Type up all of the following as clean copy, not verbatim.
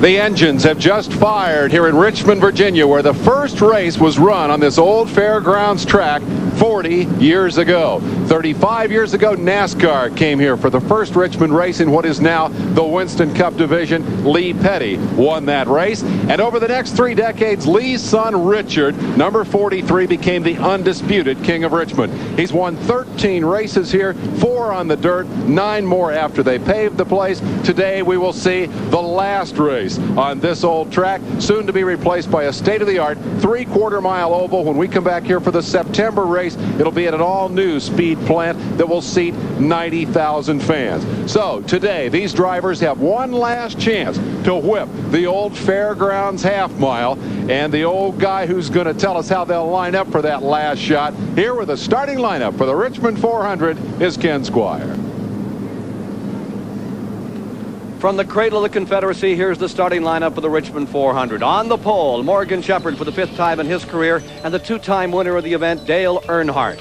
The engines have just fired here in Richmond, Virginia, where the first race was run on this old fairgrounds track 40 years ago. 35 years ago, NASCAR came here for the first Richmond race in what is now the Winston Cup division. Lee Petty won that race. And over the next 3 decades, Lee's son Richard, number 43, became the undisputed king of Richmond. He's won 13 races here, 4 on the dirt, 9 more after they paved the place. Today we will see the last race on this old track, soon to be replaced by a state-of-the-art 3/4-mile oval. When we come back here for the September race, it'll be at an all-new speed plant that will seat 90,000 fans. So today, these drivers have one last chance to whip the old fairgrounds half mile, and the old guy who's going to tell us how they'll line up for that last shot, here with the starting lineup for the Richmond 400, is Ken Squire. From the cradle of the Confederacy, here's the starting lineup of the Richmond 400. On the pole, Morgan Shepherd for the 5th time in his career, and the 2-time winner of the event, Dale Earnhardt.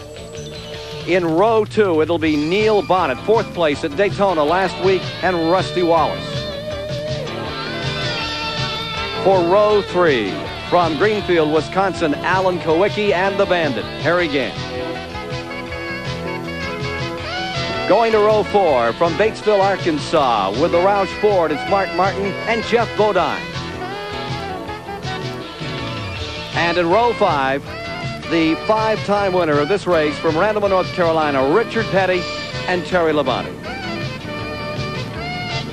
In row 2, it'll be Neil Bonnet, 4th place at Daytona last week, and Rusty Wallace. For row 3, from Greenfield, Wisconsin, Alan Kowicki and the Bandit, Harry Gant. Going to row 4, from Batesville, Arkansas, with the Roush Ford, it's Mark Martin and Jeff Bodine. And in row 5, the 5-time winner of this race from Randall, North Carolina, Richard Petty and Terry Labonte.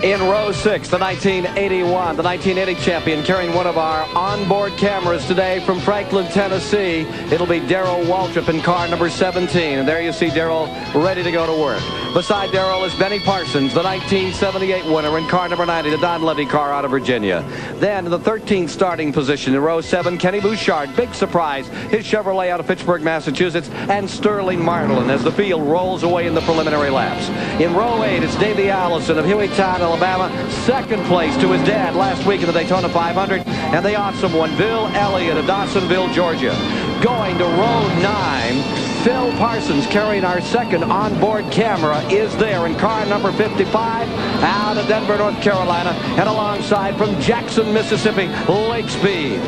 In row 6, the 1980 champion, carrying one of our onboard cameras today from Franklin, Tennessee. It'll be Darrell Waltrip in car number 17. And there you see Darrell ready to go to work. Beside Darrell is Benny Parsons, the 1978 winner in car number 90, the Don Levy car out of Virginia. Then in the 13th starting position in row 7, Kenny Bouchard, big surprise, his Chevrolet out of Fitchburg, Massachusetts, and Sterling Marlin as the field rolls away in the preliminary laps. In row 8, it's Davey Allison of Hueytown, Alabama, 2nd place to his dad last week in the Daytona 500, and the awesome one, Bill Elliott of Dawsonville, Georgia. Going to row 9, Phil Parsons, carrying our 2nd onboard camera, is there in car number 55 out of Denver, North Carolina, and alongside from Jackson, Mississippi, Lake Speed.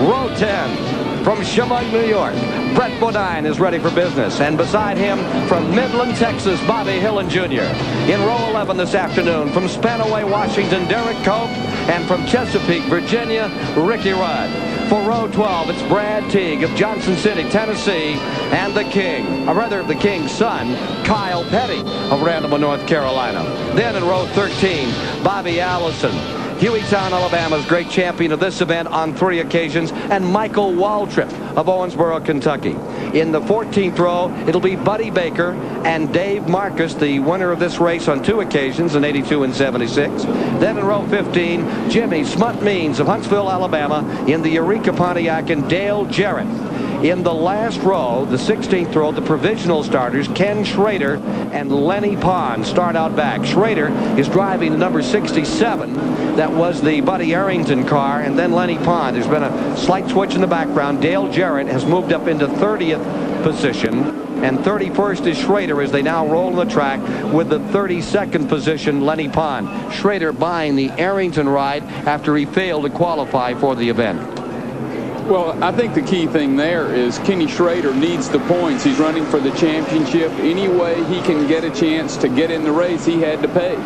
Row 10, from Chemung, New York, Brett Bodine is ready for business. And beside him, from Midland, Texas, Bobby Hillen Jr. In row 11 this afternoon, from Spanaway, Washington, Derek Cope. And from Chesapeake, Virginia, Ricky Rudd. For row 12, it's Brad Teague of Johnson City, Tennessee, and the King, or rather the King's son, Kyle Petty of Randall, North Carolina. Then in row 13, Bobby Allison, Hueytown, Alabama's great champion of this event on 3 occasions, and Michael Waltrip of Owensboro, Kentucky. In the 14th row, it'll be Buddy Baker and Dave Marcus, the winner of this race on 2 occasions in 82 and 76. Then in row 15, Jimmy Smut Means of Huntsville, Alabama, in the Eureka Pontiac, and Dale Jarrett. In the last row, the 16th row, the provisional starters, Ken Schrader and Lenny Pond, start out back. Schrader is driving the number 67. That was the Buddy Arrington car, and then Lenny Pond. There's been a slight switch in the background. Dale Jarrett has moved up into 30th position. And 31st is Schrader as they now roll on the track with the 32nd position, Lenny Pond. Schrader buying the Arrington ride after he failed to qualify for the event. Well, I think the key thing there is Kenny Schrader needs the points. He's running for the championship. Any way he can get a chance to get in the race, he had to pay.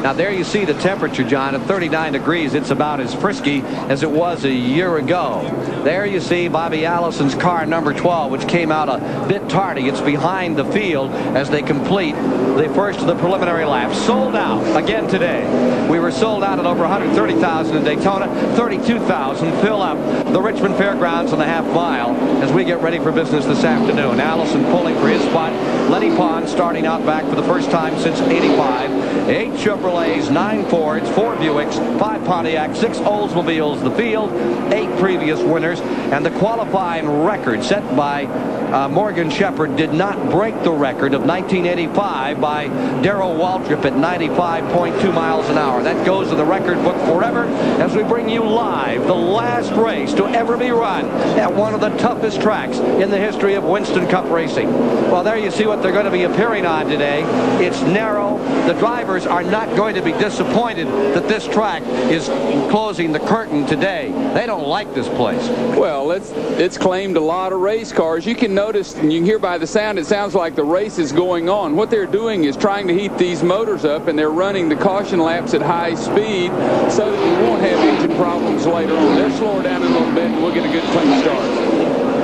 Now there you see the temperature, John, at 39 degrees. It's about as frisky as it was a year ago. There you see Bobby Allison's car number 12, which came out a bit tardy. It's behind the field as they complete the first of the preliminary laps. Sold out again today. We were sold out at over 130,000 in Daytona, 32,000 fill up the Richmond Fairgrounds on the half mile as we get ready for business this afternoon. Allison pulling for his spot. Lenny Pond starting out back for the first time since '85. 8 Chevrolets, 9 Fords, 4 Buicks, 5 Pontiacs, 6 Oldsmobiles the field, 8 previous winners, and the qualifying record set by Morgan Shepherd did not break the record of 1985 by Darrell Waltrip at 95.2 miles an hour. That goes to the record book forever as we bring you live the last race to ever be run at one of the toughest tracks in the history of Winston Cup racing. Well, there you see what they're going to be appearing on today. It's narrow. The drivers viewers are not going to be disappointed that this track is closing the curtain today. They don't like this place. Well, it's claimed a lot of race cars. You can notice, and you can hear by the sound, it sounds like the race is going on. What they're doing is trying to heat these motors up, and they're running the caution laps at high speed so that we won't have engine problems later on. They'll slow her down a little bit, and we'll get a good clean start.